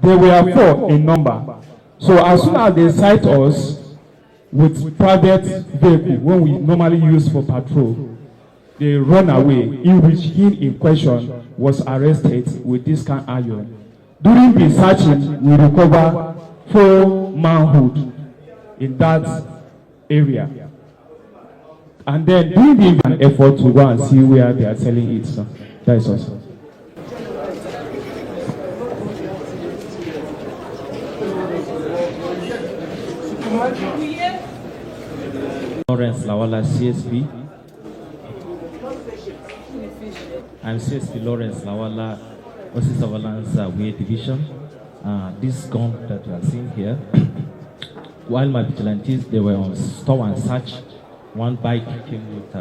They were 4 in number. So as soon as they sight us with private vehicle, when we normally use for patrol, they run away, in which he in question was arrested with this kind of iron. During the searching, we recover 4 manhood in that area. And then during the effort to go and see where they are selling it. So that is also. Lawrence Lawala, CSP. I'm CSP Lawrence Lawala, Office Surveillance Way Division. This gun that you are seeing here, while my vigilantes, they were on stop and search. One bike came with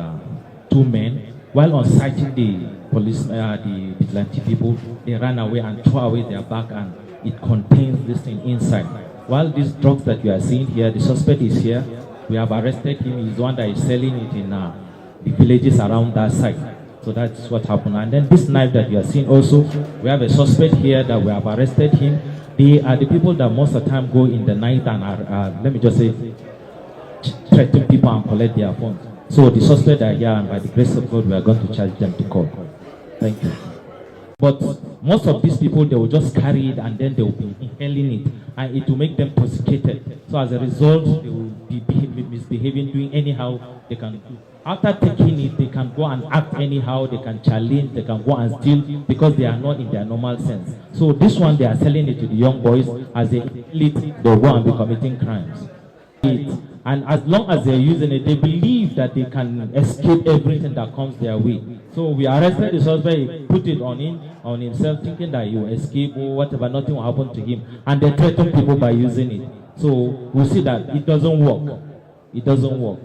2 men. While on sighting the police, the vigilante people, they ran away and threw away their bag, and it contains this thing inside. While these drugs that you are seeing here, the suspect is here. We have arrested him. He's the one that is selling it in the villages around that site. So that's what happened. And then this knife that you are seeing also, we have a suspect here that we have arrested him. They are the people that most of the time go in the night and are, let me just say, threaten people and collect their phones. So the suspects are here, and by the grace of God, we are going to charge them to court. Thank you. But most of these people, they will just carry it and then they will be inhaling it, and it will make them intoxicated. So as a result, they will be misbehaving, doing anyhow they can do. After taking it, they can go and act anyhow, they can challenge, they can go and steal, because they are not in their normal sense. So this one, they are selling it to the young boys. As they inhale it, they'll go and be committing crimes. And as long as they're using it, they believe that they can escape everything that comes their way. So we arrested the suspect, put it on himself, thinking that he will escape or whatever, nothing will happen to him. And they threaten people by using it. So we see that it doesn't work. It doesn't work.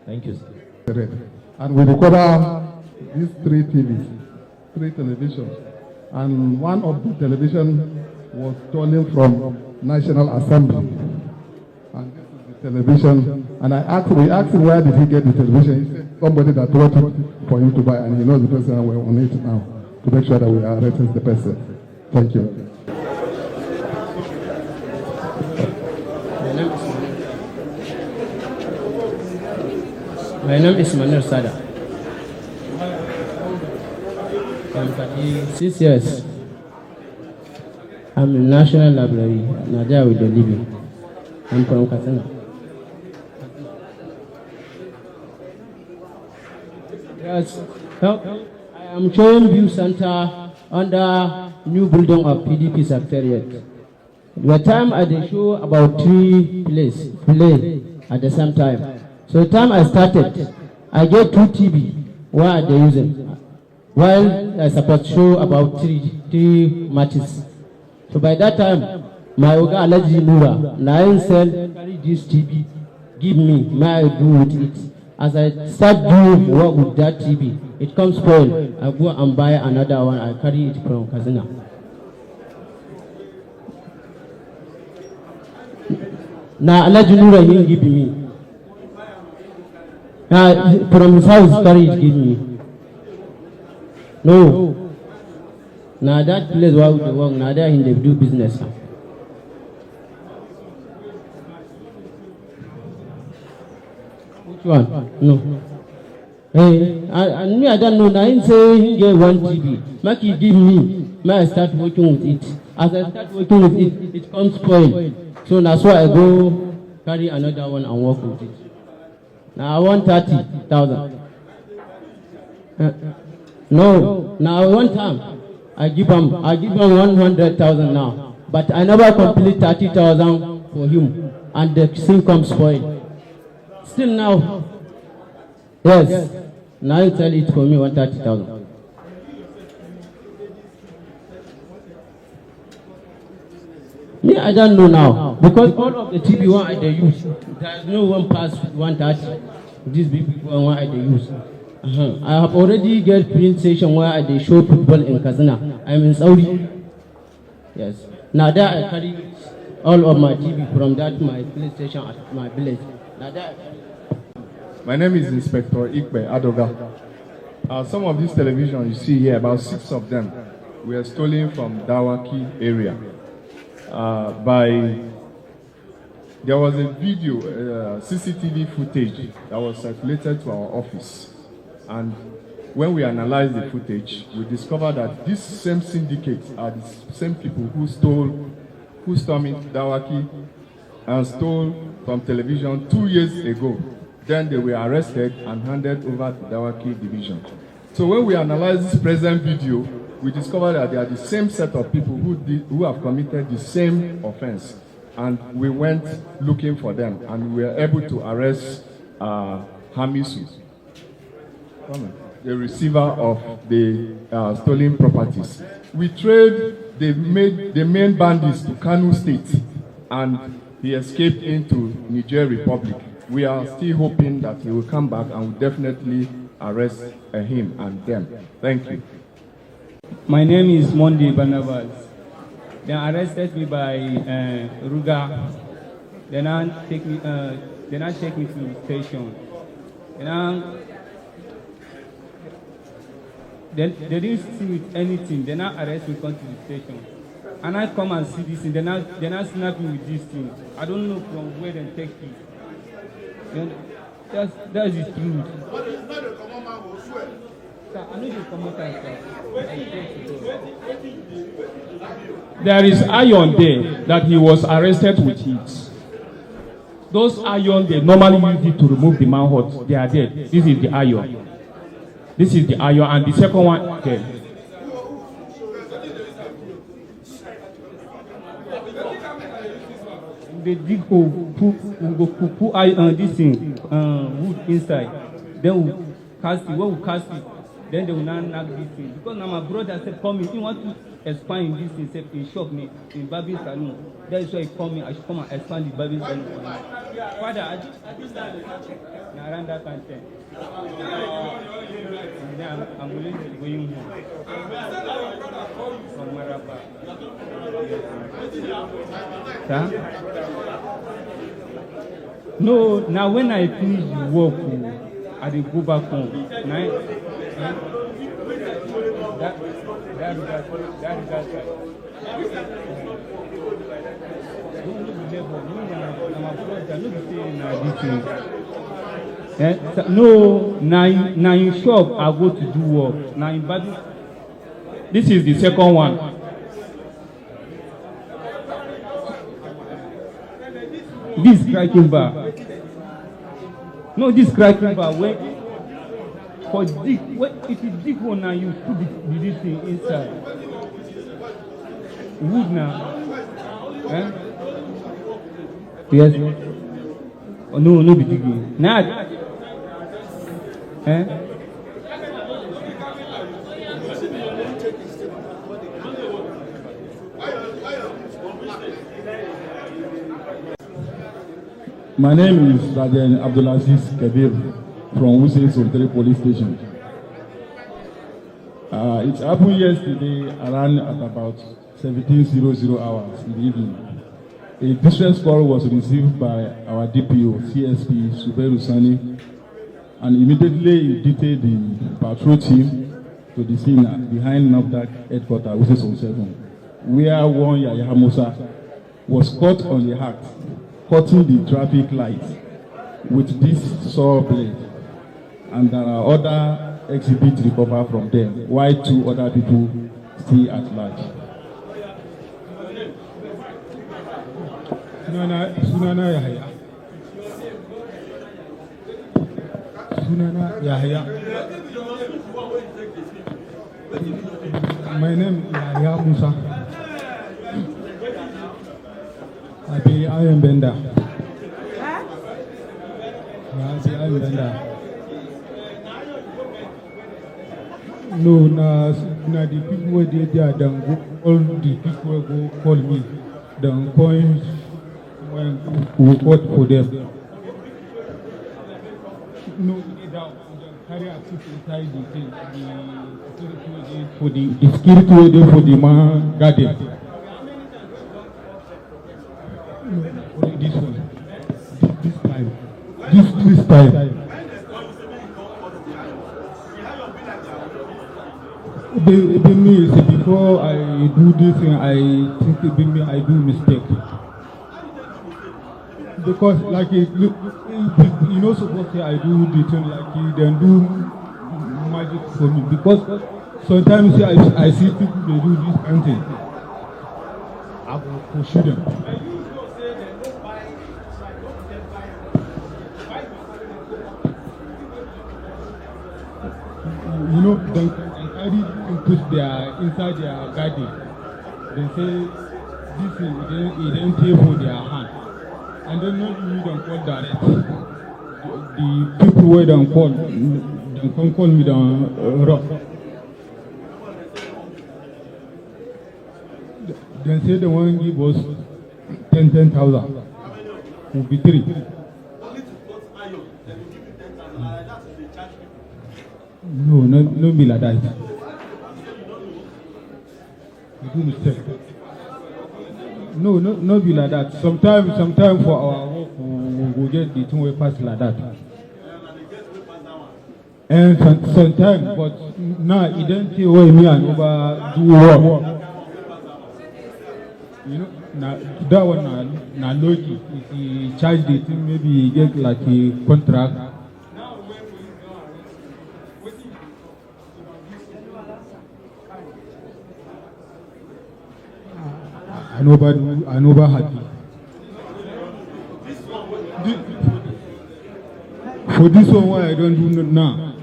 Thank you, sir. And we recover these 3 TVs, 3 televisions. And one of the television was stolen from National Assembly. And television, and we asked him where did he get the television. He said somebody that brought it for him to buy, and he knows the person, and we're on it now to make sure that we arrest the person. Thank you. My name is Manuel Sada. I'm 36 years. I'm in National Library, Nigeria with the living. I'm from Katsina. Yes, I am showing View Center under new building of PDP Secretariat. The time I did show about 3 plays play at the same time. So the time I started, I get 2 TV where they using, while I supposed to show about 3 matches. So by that time, my Oga Alaji Nura, Nine Cell, carry this TV, give me, may I do with it. As I start doing work with that TV, it comes spoiled. I go and buy another one, I carry it from Katsina. Now Alaji Nura, he give me. From his house, carry it, give me. No. Now that place where we work, now there in the do business. Which one? No. Hey, and me, I don't know. Now he say he get 1 TV. Make he give me. May I start working with it. As I start working with it, it comes spoiled. So that's why I go carry another one and work with it. Now I want 30,000. No. Now one time I give him 100,000 now. But I never complete 30,000 for him, and the thing comes spoiled. Still now, yes. Now you tell it for me 130,000. Me, I don't know now, because all of the TV one I they use, there's no one past 130. These people one I they use. I have already get print station where I they show people in Kazina. I'm in Saudi. Yes. Now that I carry all of my TV from that my police station at my village. Now that. My name is Inspector Ikbe Adoga. Some of these televisions you see here, about 6 of them, were stolen from Dawaki area. there was a video, CCTV footage that was circulated to our office. And when we analyzed the footage, we discovered that these same syndicates are the same people who stormed Dawaki and stole from television 2 years ago. Then they were arrested and handed over to Dawaki division. So when we analyzed this present video, we discovered that they are the same set of people who have committed the same offense. And we went looking for them, and we were able to arrest Hamisu, the receiver of the stolen properties. We traced the main bandits to Kano State, and he escaped into Niger Republic. We are still hoping that he will come back, and will definitely arrest him and them. Thank you. My name is Monday Barnabas. They arrested me by Ruga. They now take me to the station. They didn't see with anything. They now arrest me, come to the station. And I come and see this thing. They now snap me with this thing. I don't know from where they take it. That's the truth. But it's not the common man who swear. Sir, I know the common man. There is iron there that he was arrested with it. Those iron, they normally use it to remove the manhood. They are dead. This is the iron. This is the iron, and the second one, okay. They dig hole, put iron, this thing, wood inside. Then we cast it. When we cast it, then they will not knock this thing. Because now my brother said, come in, he want to expand this thing, say, he shop me in Babi Salon. That is why he called me, I should come and expand the Babi Salon. Father, I just around that time. And then I'm willing to go home. From Maraba. No, now when I finish the work, I will go back home. That no, now in shop I go to do work. Now in body. This is the second one. This cracking bar. No, this cracking bar. When for dig, if you dig one now, you put this thing inside. Wood now. Eh? Yes. Oh, no be digging. Now. Eh? My name is Rajan Abdulaziz Kabir from Wuse Solitary Police Station. It happened yesterday around at about 17:00 hours in the evening. A distress call was received by our DPO, CSP Suberu Sani, and immediately he detailed the patrol team to the scene behind NAFDAC headquarters, which is on 7, where one Yaya Musa was caught on the act, cutting the traffic lights with this saw blade, and there are other exhibits recovered from them, while 2 other people still at large. Sunana Yahya. My name is Yahya Musa. I be iron bender. No, na the people where they are, then go, all the people go call me, then coins when we vote for them. No, carry a people inside the thing, the security waiting for the man garden. No, this one, this time. The me is a big before I do this thing, I think it be me, I do mistake. Because like you know, suppose I do the thing like you then do magic for me. Because sometimes I see people they do this kind of thing. I will pursue them. You know, then carry put inside their garden. They say this is it didn't pay for their hand. And then not you don't call direct. The people where don't call me down rough. They say they want to give us 10,000. Will be 3. No be like that. You do mistake. No be like that. Sometimes for our work we get the thing we pass like that. And sometimes, but now it don't take away me and over do work. You know, now that one na logic. If he charge the thing, maybe he get like a contract. I never happy. For this one, why I don't do now.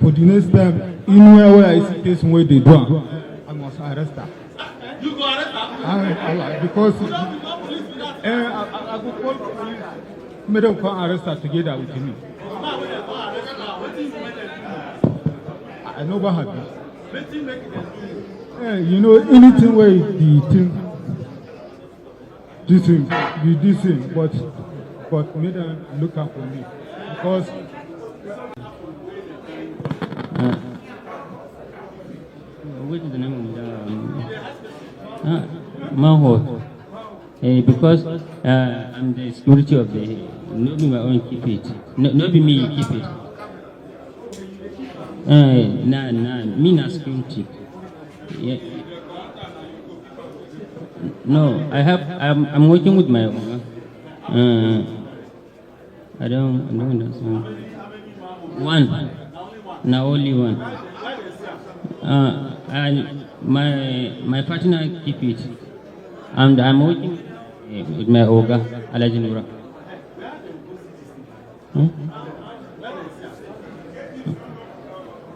For the next time, anywhere where I see person where they do, I must arrest her. You go arrest her? Because I go call police. Make them come arrest her together with me. I never happy. You know, anything where the thing. This thing, but made them look up for me because what is the name of the manhole? Because I'm the security of the. Not be my own keep it. Not be me keep it. Me not security. Yeah. No, I'm working with my own. I don't understand. One. Now only one. And my partner keep it. And I'm working with my Oga, NaijaNews.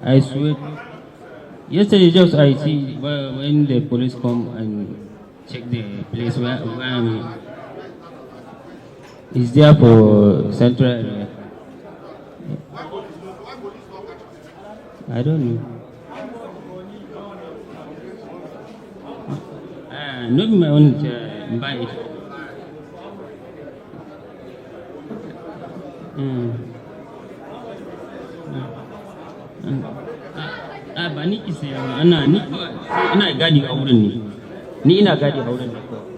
I swear. Yesterday just I see when the police come and check the place where I'm. It's there for central area. I don't know. Not my own buy it. Ba ni ki saya ana gadi a wurin ne. Ni ina gadi a wurin ne.